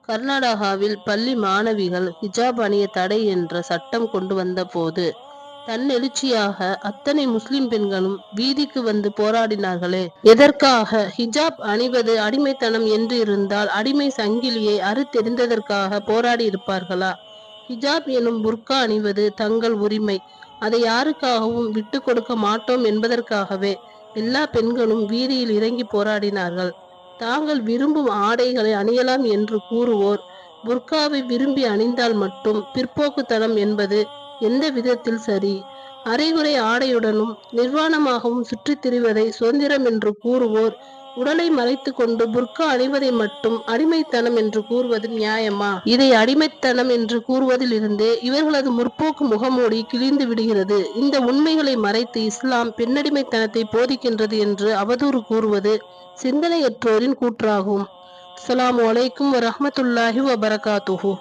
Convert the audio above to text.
கர்நாடகாவில் பள்ளி மாணவிகள் ஹிஜாப் அணிய தடை என்ற சட்டம் கொண்டு வந்த போது தன்னெழுச்சியாக அத்தனை முஸ்லிம் பெண்களும் வீதிக்கு வந்து போராடினார்களே. எதற்காக? ஹிஜாப் அணிவது அடிமைத்தனம் என்று இருந்தால் அடிமை சங்கிலியை அறுத்தெறிந்ததற்காக போராடி இருப்பார்களா? ஹிஜாப் எனும் புர்கா அணிவது தங்கள் உரிமை, அதை யாருக்காகவும் விட்டு கொடுக்க மாட்டோம் என்பதற்காகவே எல்லா பெண்களும் வீதியில் இறங்கி போராடினார்கள். தாங்கள் விரும்பும் ஆடைகளை அணியலாம் என்று கூறுவோர் புர்காவை விரும்பி அணிந்தால் மட்டும் பிற்போக்குத்தனம் என்பது எந்த விதத்தில் சரி? அரைகுறை ஆடையுடனும் நிர்வாணமாகவும் சுற்றித் திரிவதை சுதந்திரம் என்று கூறுவோர் உடலை மறைத்து கொண்டு புர்கா அணிவதை மட்டும் அடிமைத்தனம் என்று கூறுவது நியாயமா? இதை அடிமைத்தனம் என்று கூறுவதில் இருந்தே இவர்களது முற்போக்கு முகமூடி கிழிந்து விடுகிறது. இந்த உண்மைகளை மறைத்து இஸ்லாம் பெண்ணடிமைத்தனத்தை போதிக்கின்றது என்று அவதூறு கூறுவது சிந்தனையற்றோரின் கூற்றாகும். அஸ்ஸலாமு அலைக்கும் வரஹ்மத்துல்லாஹி வபரகாத்துஹு.